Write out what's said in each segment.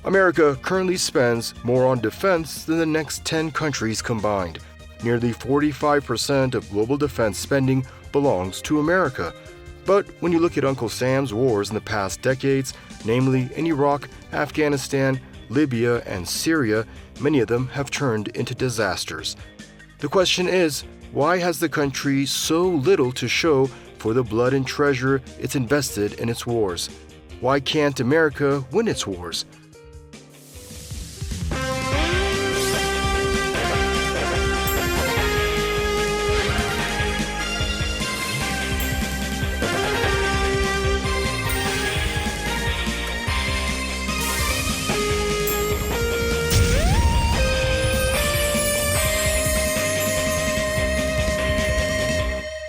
America currently spends more on defense than the next 10 countries combined. Nearly 45% of global defense spending belongs to America. But when you look at Uncle Sam's wars in the past decades, namely in Iraq, Afghanistan, Libya, and Syria, many of them have turned into disasters. The question is, why has the country so little to show for the blood and treasure it's invested in its wars? Why can't America win its wars?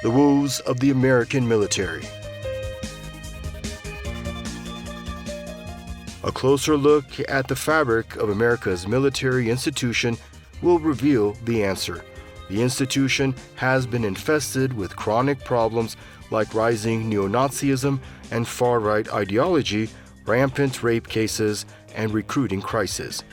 The woes of the American military. A closer look at the fabric of America's military institution will reveal the answer. The institution has been infested with chronic problems like rising neo-Nazism and far-right ideology, rampant rape cases, and recruiting crisis.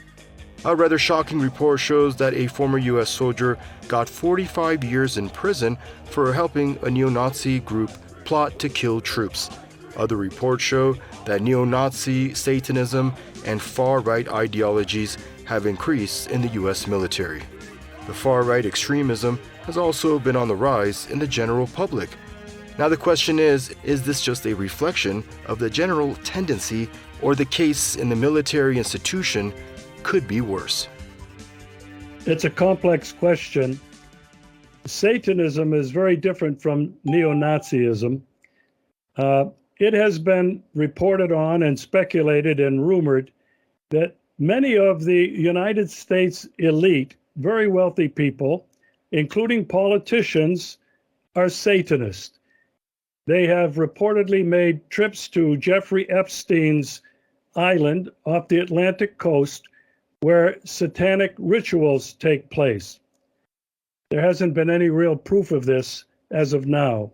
A rather shocking report shows that a former U.S. soldier got 45 years in prison for helping a neo-Nazi group plot to kill troops. Other reports show that neo-Nazi, Satanism, and far-right ideologies have increased in the U.S. military. The far-right extremism has also been on the rise in the general public. Now the question is this just a reflection of the general tendency, or the case in the military institution could be worse? It's a complex question. Satanism is very different from neo-Nazism. It has been reported on and speculated and rumored that many of the United States elite, very wealthy people, including politicians, are Satanists. They have reportedly made trips to Jeffrey Epstein's island off the Atlantic coast where satanic rituals take place. There hasn't been any real proof of this as of now.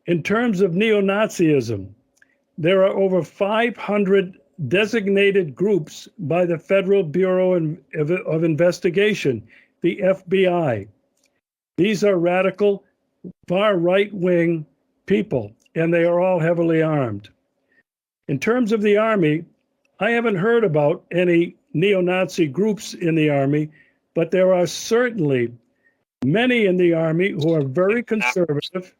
In terms of neo-Nazism, there are over 500 designated groups by the Federal Bureau of Investigation, the FBI. These are radical, far right-wing people, and they are all heavily armed. In terms of the Army, I haven't heard about any neo-Nazi groups in the Army, but there are certainly many in the Army who are very conservative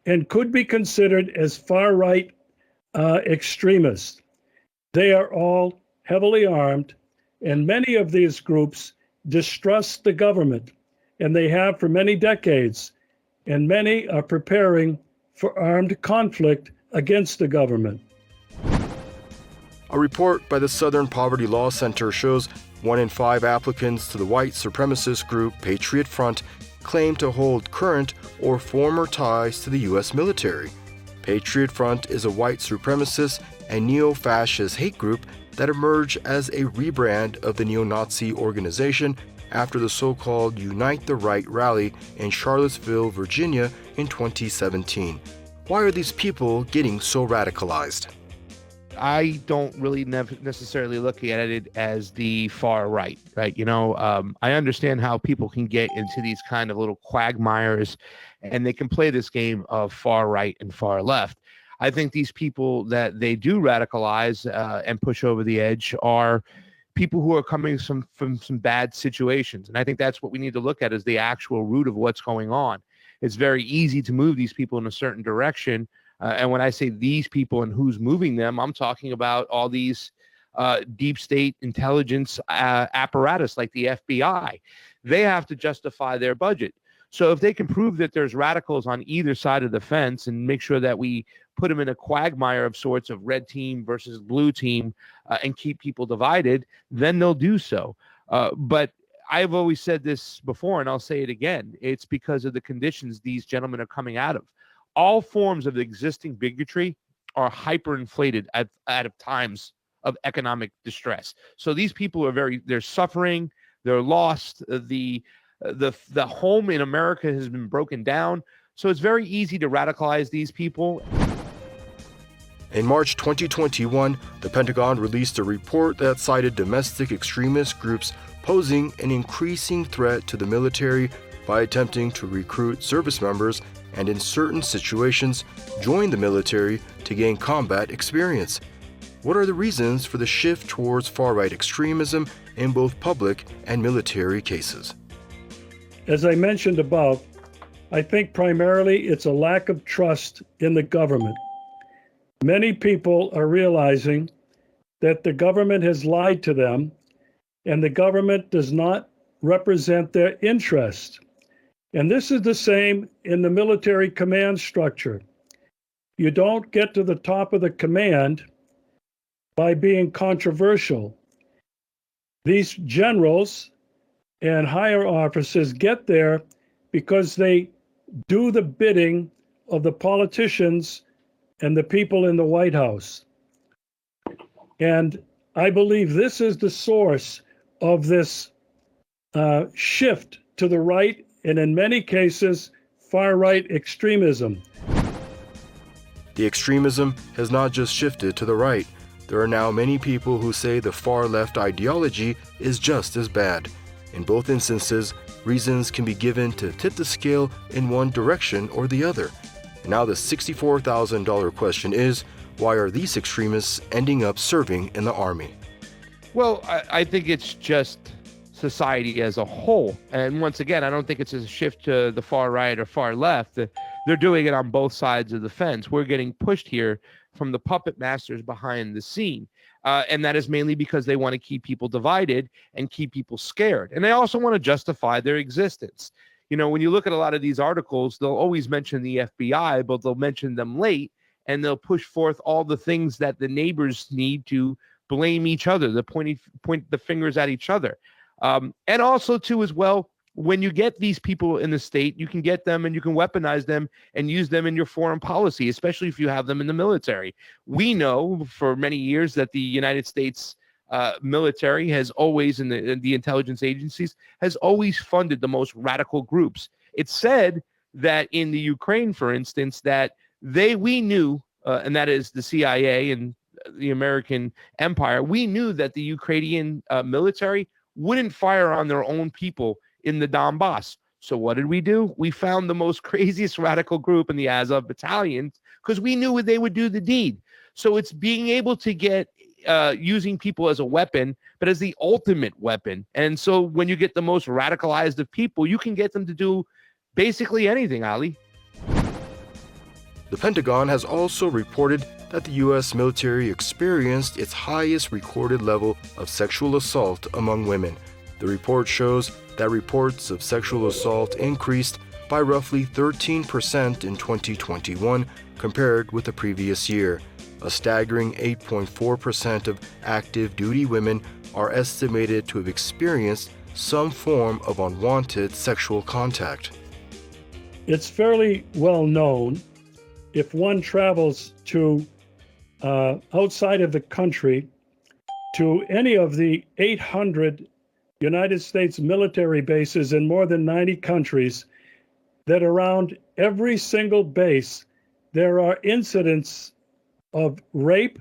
and could be considered as far-right extremists. They are all heavily armed, and many of these groups distrust the government, and they have for many decades, and many are preparing for armed conflict against the government. A report by the Southern Poverty Law Center shows 1 in 5 applicants to the white supremacist group Patriot Front claim to hold current or former ties to the U.S. military. Patriot Front is a white supremacist and neo-fascist hate group that emerged as a rebrand of the neo-Nazi organization after the so-called Unite the Right rally in Charlottesville, Virginia in 2017. Why are these people getting so radicalized? I don't really necessarily look at it as the far right, right? I understand how people can get into these kind of little quagmires and they can play this game of far right and far left. I think these people that they do radicalize and push over the edge are people who are coming from some bad situations. And I think that's what we need to look at as the actual root of what's going on. It's very easy to move these people in a certain direction. And when I say these people and who's moving them, I'm talking about all these deep state intelligence apparatus like the FBI. They have to justify their budget. So if they can prove that there's radicals on either side of the fence and make sure that we put them in a quagmire of sorts of red team versus blue team and keep people divided, then they'll do so. But I've always said this before, and I'll say it again. It's because of the conditions these gentlemen are coming out of. All forms of the existing bigotry are hyperinflated at times of economic distress. So these people are they're suffering, they're lost. The home in America has been broken down. So it's very easy to radicalize these people. In March 2021, the Pentagon released a report that cited domestic extremist groups posing an increasing threat to the military by attempting to recruit service members and, in certain situations, join the military to gain combat experience. What are the reasons for the shift towards far-right extremism in both public and military cases? As I mentioned above, I think primarily it's a lack of trust in the government. Many people are realizing that the government has lied to them and the government does not represent their interest. And this is the same in the military command structure. You don't get to the top of the command by being controversial. These generals and higher officers get there because they do the bidding of the politicians and the people in the White House. And I believe this is the source of this shift to the right, and in many cases, far-right extremism. The extremism has not just shifted to the right. There are now many people who say the far-left ideology is just as bad. In both instances, reasons can be given to tip the scale in one direction or the other. And now the $64,000 question is, why are these extremists ending up serving in the Army? Well, I think it's just society as a whole. And once again, I don't think it's a shift to the far right or far left. They're doing it on both sides of the fence. We're getting pushed here from the puppet masters behind the scene. And that is mainly because they want to keep people divided and keep people scared. And they also want to justify their existence. You know, when you look at a lot of these articles, they'll always mention the FBI, but they'll mention them late, and they'll push forth all the things that the neighbors need to blame each other, to point the fingers at each other. And also, too, as well, when you get these people in the state, you can get them and you can weaponize them and use them in your foreign policy, especially if you have them in the military. We know for many years that the United States military has always, and the intelligence agencies, has always funded the most radical groups. It's said that in the Ukraine, for instance, that we knew, and that is the CIA and the American empire, we knew that the Ukrainian military wouldn't fire on their own people in the Donbass. So what did we do? We found the most craziest radical group in the Azov battalion because we knew they would do the deed. So it's being able to get using people as a weapon, but as the ultimate weapon. And so when you get the most radicalized of people, you can get them to do basically anything, Ali. The Pentagon has also reported that the U.S. military experienced its highest recorded level of sexual assault among women. The report shows that reports of sexual assault increased by roughly 13% in 2021 compared with the previous year. A staggering 8.4% of active duty women are estimated to have experienced some form of unwanted sexual contact. It's fairly well known, if one travels to outside of the country to any of the 800 United States military bases in more than 90 countries, that around every single base there are incidents of rape,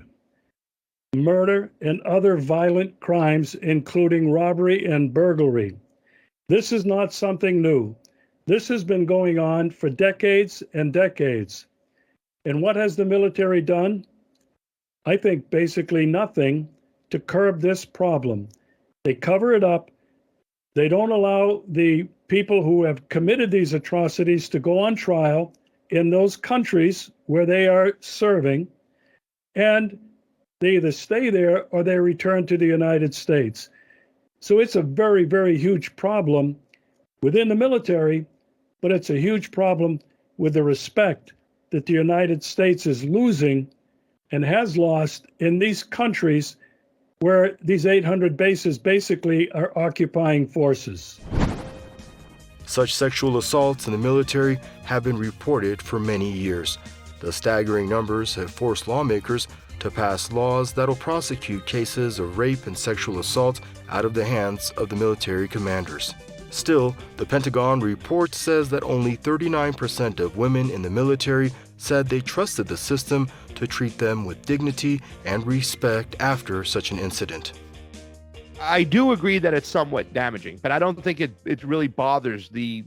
murder, and other violent crimes, including robbery and burglary. This is not something new. This has been going on for decades and decades. And what has the military done? I think basically nothing to curb this problem. They cover it up. They don't allow the people who have committed these atrocities to go on trial in those countries where they are serving, and they either stay there or they return to the United States. So it's a very, very huge problem within the military, but it's a huge problem with the respect that the United States is losing and has lost in these countries where these 800 bases basically are occupying forces. Such sexual assaults in the military have been reported for many years. The staggering numbers have forced lawmakers to pass laws that'll prosecute cases of rape and sexual assault out of the hands of the military commanders. Still, the Pentagon report says that only 39% of women in the military said they trusted the system to treat them with dignity and respect after such an incident. I do agree that it's somewhat damaging, but I don't think it really bothers the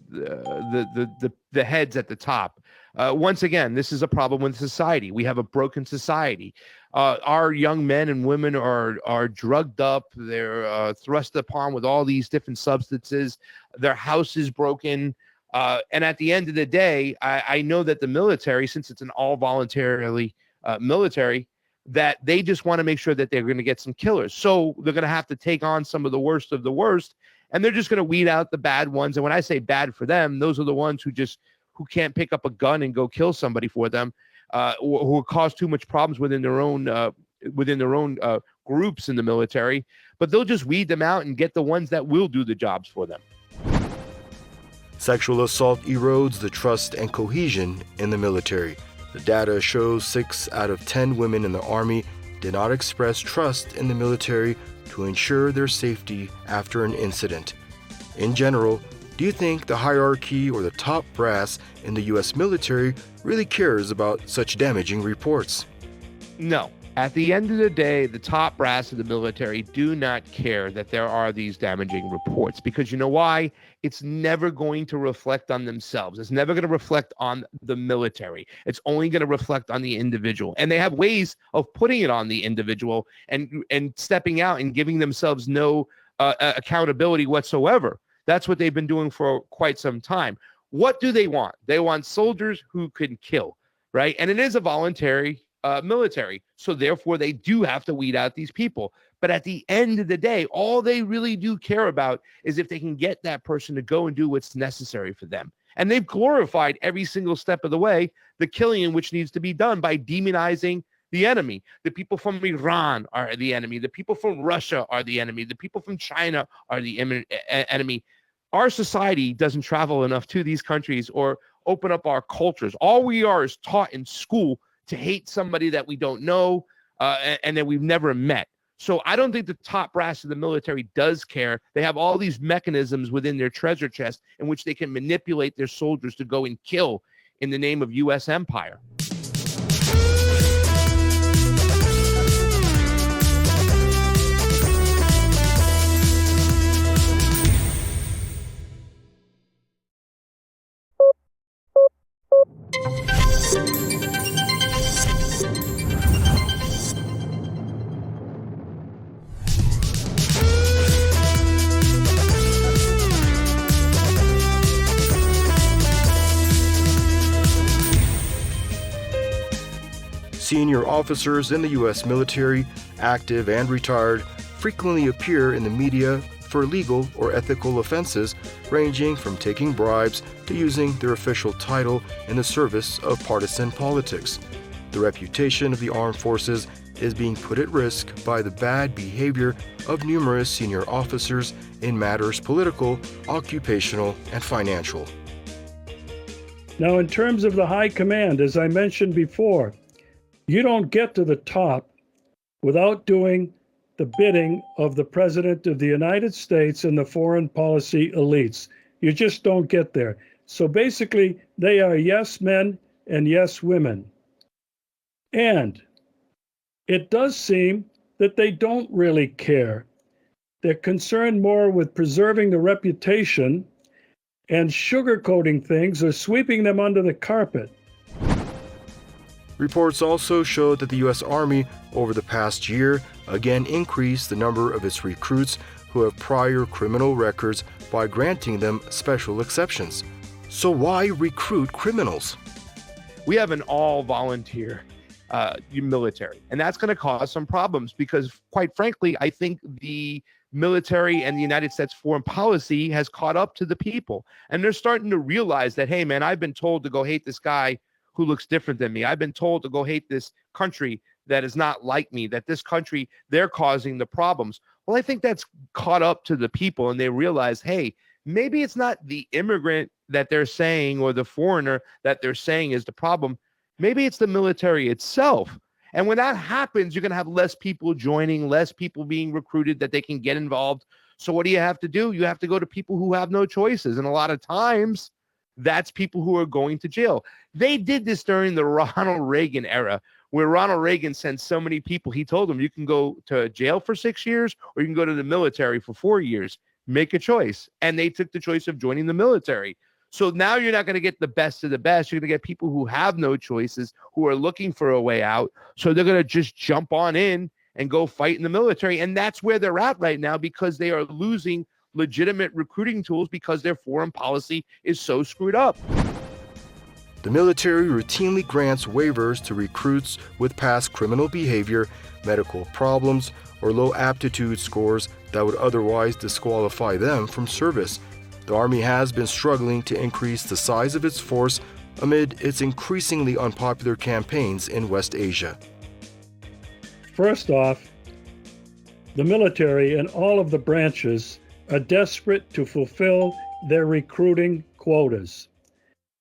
heads at the top. Once again, this is a problem with society. We have a broken society. Our young men and women are drugged up. They're thrust upon with all these different substances. Their house is broken. And at the end of the day, I know that the military, since it's an all voluntarily military, that they just want to make sure that they're going to get some killers. So they're going to have to take on some of the worst, and they're just going to weed out the bad ones. And when I say bad for them, those are the ones who can't pick up a gun and go kill somebody for them, or who cause too much problems within their own groups in the military. But they'll just weed them out and get the ones that will do the jobs for them. Sexual assault erodes the trust and cohesion in the military. The data shows 6 out of 10 women in the Army did not express trust in the military to ensure their safety after an incident. In general, do you think the hierarchy or the top brass in the U.S. military really cares about such damaging reports? No. At the end of the day, the top brass of the military do not care that there are these damaging reports, because you know why? It's never going to reflect on themselves. It's never going to reflect on the military. It's only going to reflect on the individual. And they have ways of putting it on the individual and stepping out and giving themselves no accountability whatsoever. That's what they've been doing for quite some time. What do they want? They want soldiers who can kill, right? And it is a voluntary military. So therefore, they do have to weed out these people. But at the end of the day, all they really do care about is if they can get that person to go and do what's necessary for them. And they've glorified every single step of the way the killing in which needs to be done by demonizing the enemy. The people from Iran are the enemy. The people from Russia are the enemy. The people from China are the enemy. Our society doesn't travel enough to these countries or open up our cultures. All we are is taught in school to hate somebody that we don't know and that we've never met. So I don't think the top brass of the military does care. They have all these mechanisms within their treasure chest in which they can manipulate their soldiers to go and kill in the name of U.S. empire. Senior officers in the U.S. military, active and retired, frequently appear in the media for legal or ethical offenses ranging from taking bribes to using their official title in the service of partisan politics. The reputation of the armed forces is being put at risk by the bad behavior of numerous senior officers in matters political, occupational, and financial. Now, in terms of the high command, as I mentioned before, you don't get to the top without doing the bidding of the President of the United States and the foreign policy elites. You just don't get there. So basically, they are yes men and yes women. And it does seem that they don't really care. They're concerned more with preserving the reputation and sugarcoating things or sweeping them under the carpet. Reports also show that the U.S. Army, over the past year, again increased the number of its recruits who have prior criminal records by granting them special exceptions. So why recruit criminals? We have an all-volunteer military, and that's going to cause some problems because, quite frankly, I think the military and the United States foreign policy has caught up to the people, and they're starting to realize that, hey, man, I've been told to go hate this guy who looks different than me. I've been told to go hate this country that is not like me, that this country, they're causing the problems. Well, I think that's caught up to the people, and they realize, hey, maybe it's not the immigrant that they're saying or the foreigner that they're saying is the problem. Maybe it's the military itself. And when that happens, you're going to have less people joining, less people being recruited that they can get involved. So what do? You have to go to people who have no choices. And a lot of times that's people who are going to jail. They did this during the Ronald Reagan era, where Ronald Reagan sent so many people. He told them, you can go to jail for 6 years or you can go to the military for 4 years. Make a choice. And they took the choice of joining the military. So now you're not going to get the best of the best. You're going to get people who have no choices, who are looking for a way out. So they're going to just jump on in and go fight in the military. And that's where they're at right now, because they are losing legitimate recruiting tools because their foreign policy is so screwed up. The military routinely grants waivers to recruits with past criminal behavior, medical problems, or low aptitude scores that would otherwise disqualify them from service. The Army has been struggling to increase the size of its force amid its increasingly unpopular campaigns in West Asia. First off, the military and all of the branches are desperate to fulfill their recruiting quotas.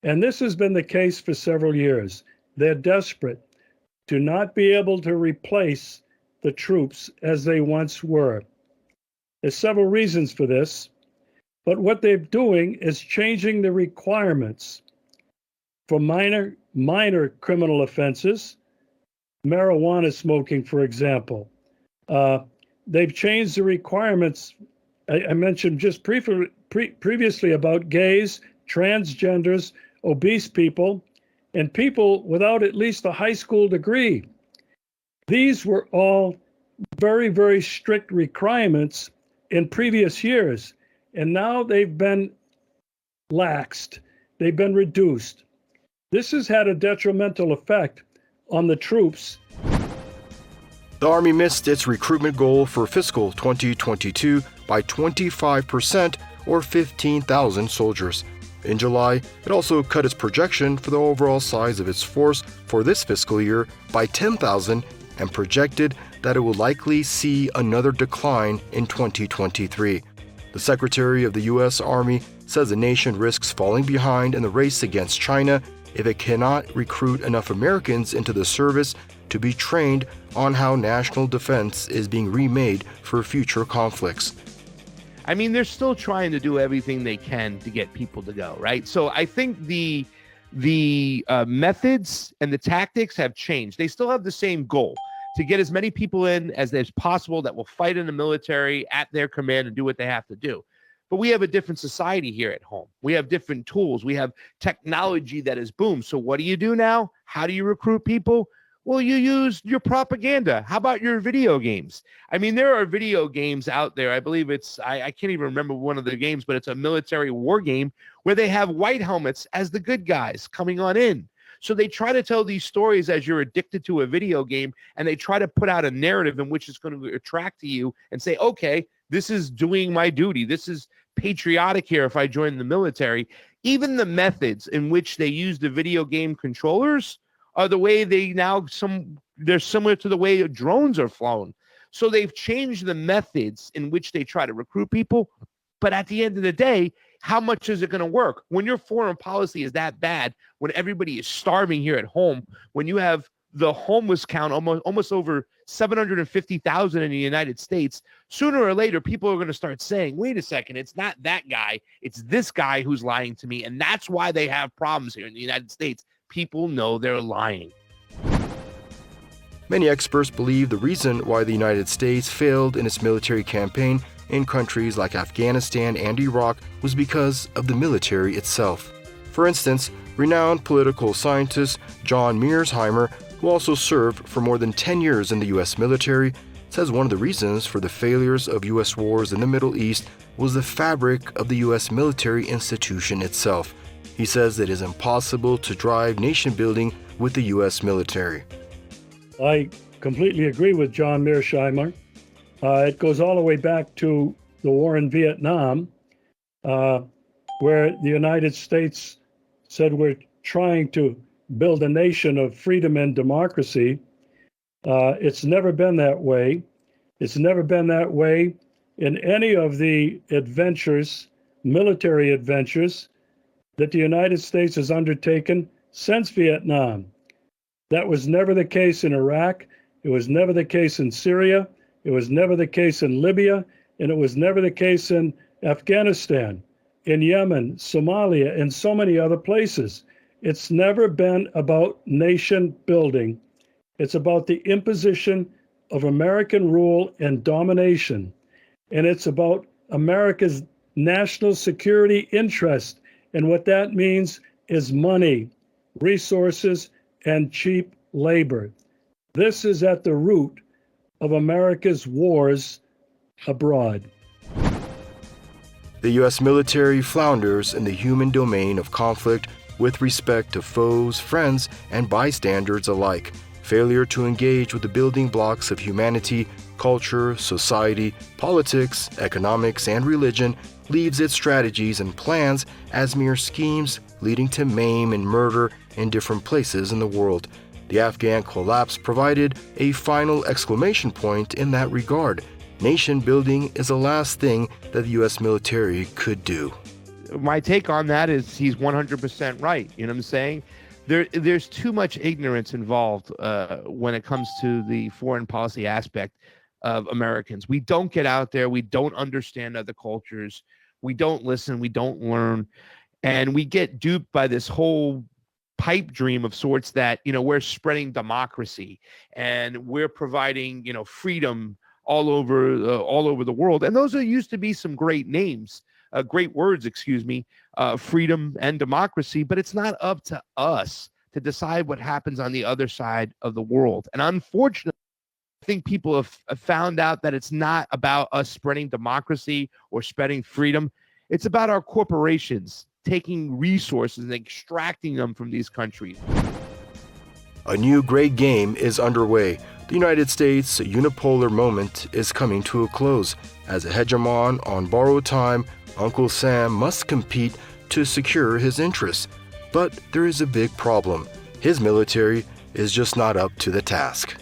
And this has been the case for several years. They're desperate to not be able to replace the troops as they once were. There's several reasons for this, but what they're doing is changing the requirements for minor criminal offenses, marijuana smoking, for example. They've changed the requirements. I mentioned just previously about gays, transgenders, obese people, and people without at least a high school degree. These were all very, very strict requirements in previous years, and now they've been laxed. They've been reduced. This has had a detrimental effect on the troops. The Army missed its recruitment goal for fiscal 2022 by 25%, or 15,000 soldiers. In July, it also cut its projection for the overall size of its force for this fiscal year by 10,000 and projected that it will likely see another decline in 2023. The Secretary of the U.S. Army says the nation risks falling behind in the race against China if it cannot recruit enough Americans into the service to be trained on how national defense is being remade for future conflicts. I mean, they're still trying to do everything they can to get people to go, right? So I think the methods and the tactics have changed. They still have the same goal, to get as many people in as there's possible that will fight in the military at their command and do what they have to do. But we have a different society here at home. We have different tools. We have technology that has boomed. So what do you do now? How do you recruit people? Well, you use your propaganda. How about your video games? I mean, there are video games out there. I believe it's, I can't even remember one of the games, but it's a military war game where they have white helmets as the good guys coming on in. So they try to tell these stories as you're addicted to a video game, and they try to put out a narrative in which it's going to attract to you and say, okay, this is doing my duty. This is patriotic here if I join the military. Even the methods in which they use the video game controllers are the way they're similar to the way drones are flown. So they've changed the methods in which they try to recruit people. But at the end of the day, how much is it going to work? When your foreign policy is that bad, when everybody is starving here at home, when you have the homeless count almost over 750,000 in the United States, sooner or later, people are going to start saying, wait a second, it's not that guy, it's this guy who's lying to me. And that's why they have problems here in the United States. People know they're lying. Many experts believe the reason why the United States failed in its military campaign in countries like Afghanistan and Iraq was because of the military itself. For instance, renowned political scientist John Mearsheimer, who also served for more than 10 years in the U.S. military, says one of the reasons for the failures of U.S. wars in the Middle East was the fabric of the U.S. military institution itself. He says it is impossible to drive nation building with the U.S. military. I completely agree with John Mearsheimer. It goes all the way back to the war in Vietnam, where the United States said we're trying to build a nation of freedom and democracy. It's never been that way. It's never been that way in any of the adventures, military adventures, that the United States has undertaken since Vietnam. That was never the case in Iraq. It was never the case in Syria. It was never the case in Libya. And it was never the case in Afghanistan. in Yemen, Somalia, and so many other places. It's never been about nation building. It's about the imposition of American rule and domination. And it's about America's national security interest. And what that means is money, resources, and cheap labor. This is at the root of America's wars abroad. The U.S. military flounders in the human domain of conflict with respect to foes, friends, and bystanders alike. Failure to engage with the building blocks of humanity, culture, society, politics, economics, and religion leaves its strategies and plans as mere schemes leading to maim and murder in different places in the world. The Afghan collapse provided a final exclamation point in that regard. Nation building is the last thing that the U.S. military could do. My take on that is he's 100% right. You know what I'm saying? There's too much ignorance involved when it comes to the foreign policy aspect of Americans. We don't get out there. We don't understand other cultures. We don't listen. We don't learn. And we get duped by this whole pipe dream of sorts that, we're spreading democracy and we're providing, freedom all over the world. And those used to be some great names. Great words, freedom and democracy, but it's not up to us to decide what happens on the other side of the world. And unfortunately, I think people have found out that it's not about us spreading democracy or spreading freedom. It's about our corporations taking resources and extracting them from these countries. A new great game is underway. The United States' unipolar moment is coming to a close. As a hegemon on borrowed time, Uncle Sam must compete to secure his interests. But there is a big problem. His military is just not up to the task.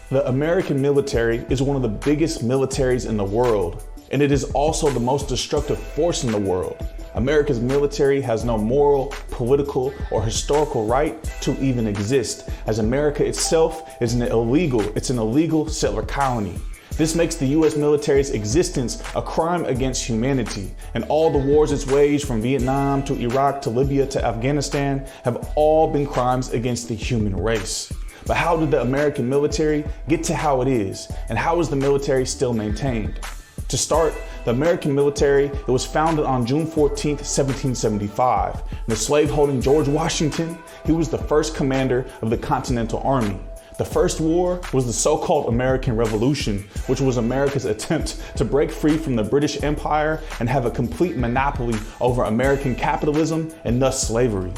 The American military is one of the biggest militaries in the world, and it is also the most destructive force in the world. America's military has no moral, political, or historical right to even exist, as America itself is an illegal settler colony. This makes the U.S. military's existence a crime against humanity, and all the wars it's waged from Vietnam to Iraq to Libya to Afghanistan have all been crimes against the human race. But how did the American military get to how it is, and how is the military still maintained? To start, the American military, it was founded on June 14, 1775. And the slave-holding George Washington, he was the first commander of the Continental Army. The first war was the so-called American Revolution, which was America's attempt to break free from the British Empire and have a complete monopoly over American capitalism and thus slavery.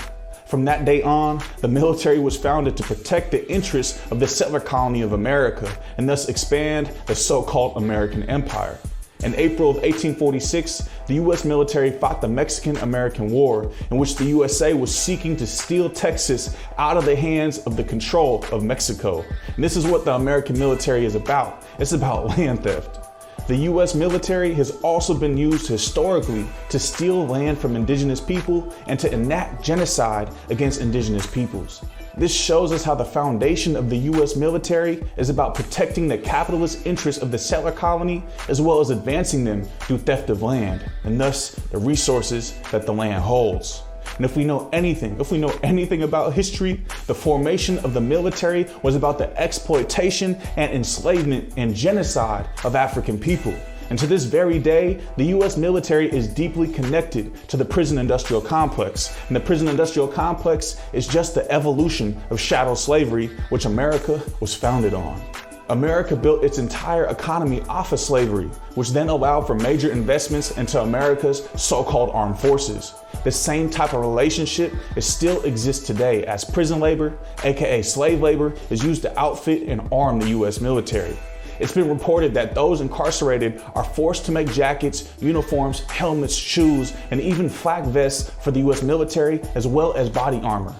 From that day on, the military was founded to protect the interests of the settler colony of America and thus expand the so-called American Empire. In April of 1846, the U.S. military fought the Mexican-American War, in which the USA was seeking to steal Texas out of the hands of the control of Mexico. And this is what the American military is about. It's about land theft. The U.S. military has also been used historically to steal land from indigenous people and to enact genocide against indigenous peoples. This shows us how the foundation of the U.S. military is about protecting the capitalist interests of the settler colony, as well as advancing them through theft of land, and thus the resources that the land holds. And if we know anything about history, the formation of the military was about the exploitation and enslavement and genocide of African people. And to this very day, the U.S. military is deeply connected to the prison industrial complex. And the prison industrial complex is just the evolution of chattel slavery, which America was founded on. America built its entire economy off of slavery, which then allowed for major investments into America's so-called armed forces. The same type of relationship still exists today, as prison labor, aka slave labor, is used to outfit and arm the U.S. military. It's been reported that those incarcerated are forced to make jackets, uniforms, helmets, shoes, and even flak vests for the U.S. military, as well as body armor.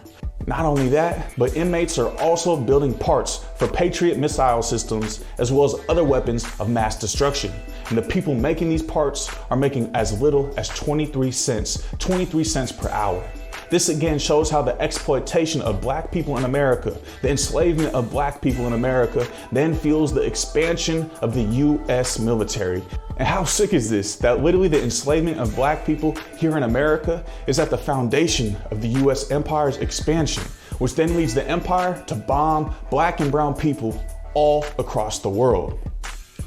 Not only that, but inmates are also building parts for Patriot missile systems as well as other weapons of mass destruction. And the people making these parts are making as little as 23 cents per hour. This again shows how the exploitation of black people in America, the enslavement of black people in America, then fuels the expansion of the US military. And how sick is this? That literally the enslavement of black people here in America is at the foundation of the US empire's expansion, which then leads the empire to bomb black and brown people all across the world.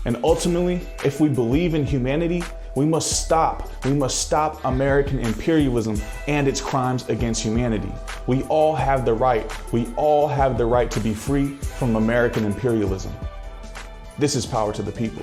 And ultimately, if we believe in humanity, we must stop American imperialism and its crimes against humanity. We all have the right to be free from American imperialism. This is Power to the People.